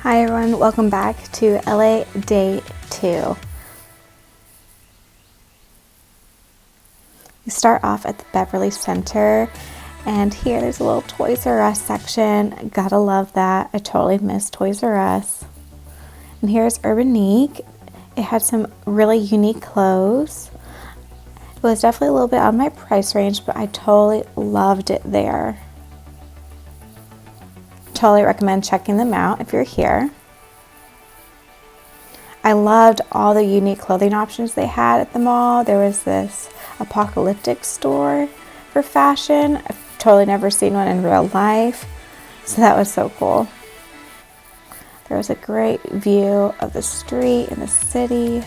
Hi everyone, welcome back to LA Day 2. We start off at the Beverly Center, and here there's a little Toys R Us section. Gotta love that. I totally miss Toys R Us. And here's Urbanique. It had some really unique clothes. It was definitely a little bit out of my price range, but I totally loved it there. Totally recommend checking them out if you're here. I loved all the unique clothing options they had at the mall. There was this apocalyptic store for fashion. I've totally never seen one in real life, so that was so cool. There was a great view of the street and the city.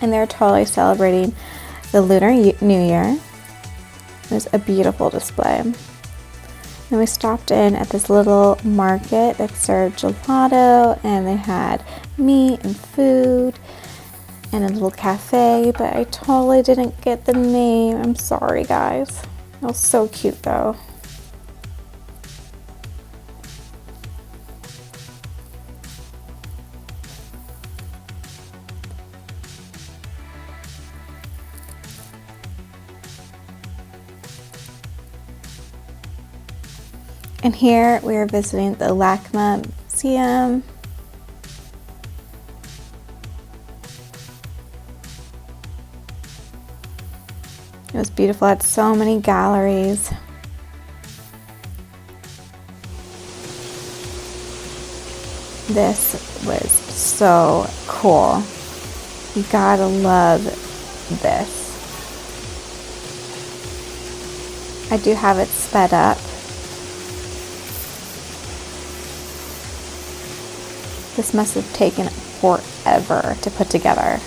And they're totally celebrating the Lunar New Year. It was a beautiful display. Then we stopped in at this little market that served gelato, and they had meat and food and a little cafe, but I totally didn't get the name. I'm sorry, guys. It was so cute though. And here we are visiting the LACMA museum. It was beautiful. It had so many galleries. This was so cool. You gotta love this. I do have it sped up. This must have taken forever to put together.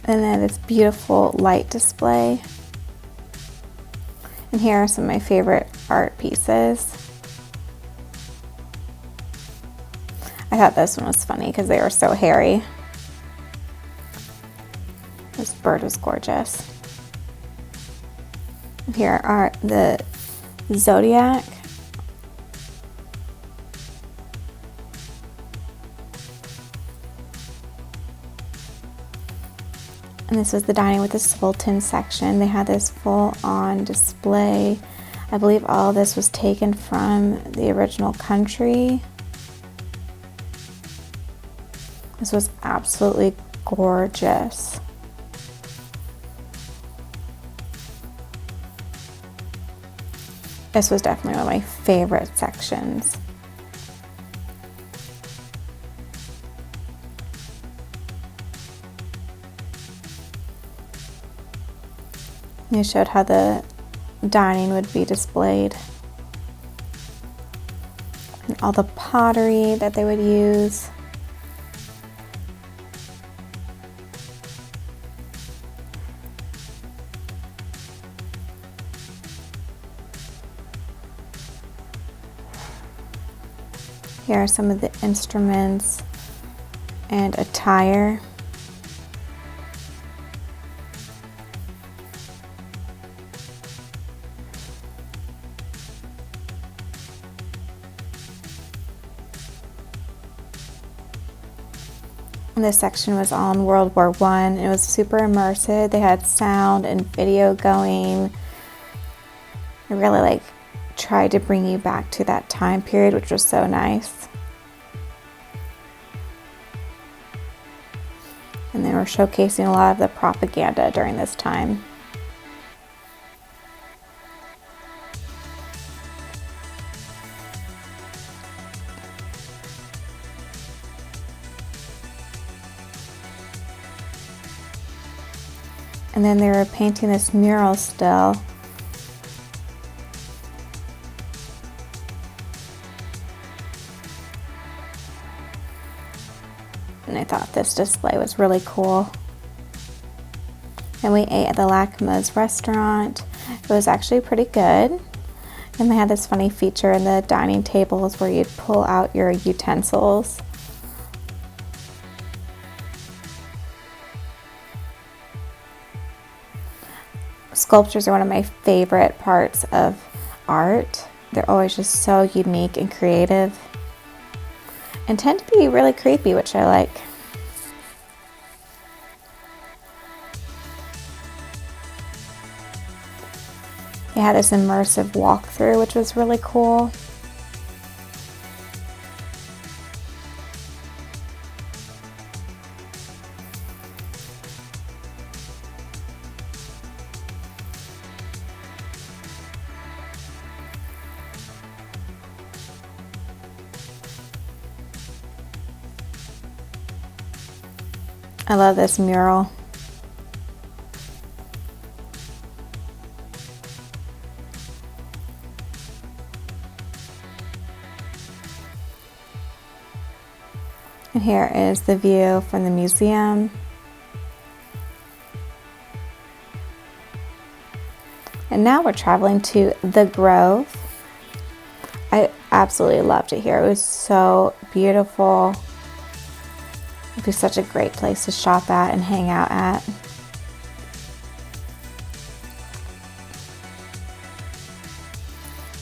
And then this beautiful light display. And here are some of my favorite art pieces. I thought this one was funny because they were so hairy. This bird was gorgeous. And here are the Zodiac. And this was the dining with the Sultan section. They had this full-on display. I believe all of this was taken from the original country. This was absolutely gorgeous. This was definitely one of my favorite sections. They showed how the dining would be displayed and all the pottery that they would use. Here are some of the instruments and attire. And this section was on World War I. It was super immersive. They had sound and video going. It really tried to bring you back to that time period, which was so nice. And they were showcasing a lot of the propaganda during this time. And then they were painting this mural still. And I thought this display was really cool. And we ate at the LACMA's restaurant. It was actually pretty good. And they had this funny feature in the dining tables where you'd pull out your utensils. Sculptures are one of my favorite parts of art. They're always just so unique and creative and tend to be really creepy, which I like. They had this immersive walkthrough, which was really cool. I love this mural. And here is the view from the museum. And now we're traveling to the Grove. I absolutely loved it here. It was so beautiful. It'd be such a great place to shop at and hang out at.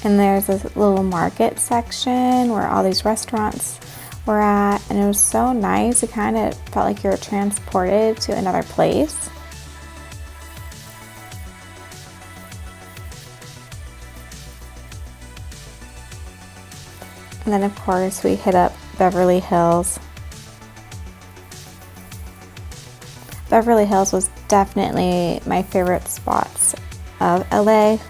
And there's this little market section where all these restaurants were at, and it was so nice. It kind of felt like you were transported to another place. And then of course we hit up Beverly Hills. Beverly Hills was definitely my favorite spots of LA. It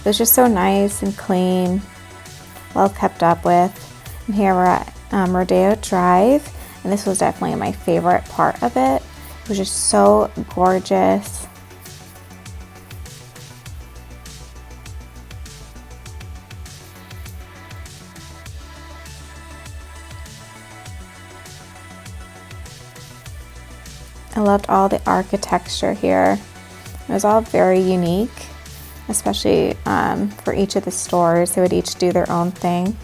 was just so nice and clean, well kept up with. And here we're at Rodeo Drive, and this was definitely my favorite part of it. It was just so gorgeous. I loved all the architecture here. It was all very unique, especially for each of the stores. They would each do their own thing.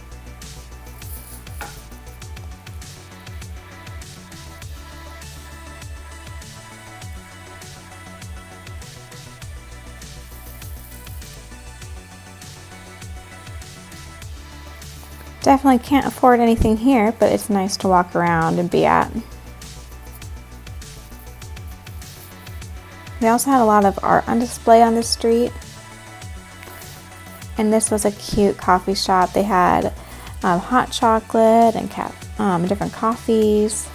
Definitely can't afford anything here, but it's nice to walk around and be at. They also had a lot of art on display on the street. And this was a cute coffee shop. They had hot chocolate and different coffees.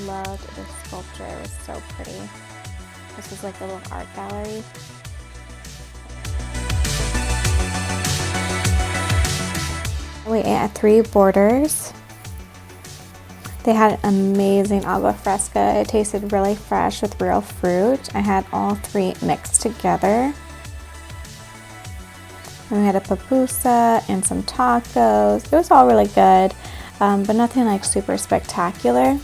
Loved this sculpture. It was so pretty. This was like a little art gallery. We ate at Three Borders. They had an amazing agua fresca. It tasted really fresh with real fruit. I had all three mixed together. And we had a pupusa and some tacos. It was all really good, but nothing like super spectacular.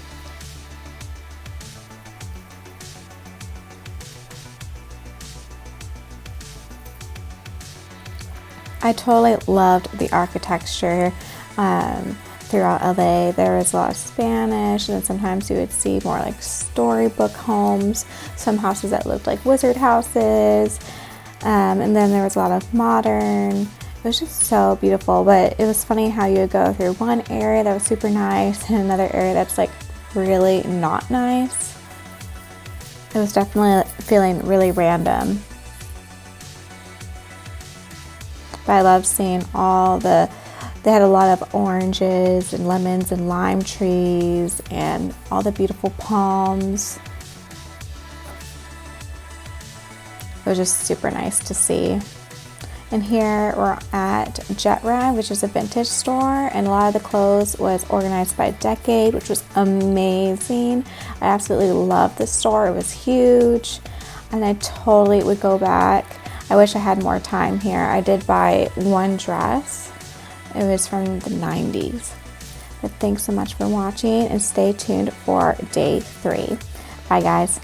I totally loved the architecture throughout LA. There was a lot of Spanish, and then sometimes you would see more like storybook homes, some houses that looked like wizard houses, and then there was a lot of modern. It was just so beautiful, but it was funny how you would go through one area that was super nice and another area that's like really not nice. It was definitely feeling really random. But I love seeing they had a lot of oranges and lemons and lime trees and all the beautiful palms. it was just super nice to see. And here we're at Jet Rag, which is a vintage store, and a lot of the clothes was organized by decade, which was amazing. I absolutely loved this store. It was huge, and I totally would go back. I wish I had more time here. I did buy one dress. It was from the 90s. But thanks so much for watching, and stay tuned for day 3. Bye guys.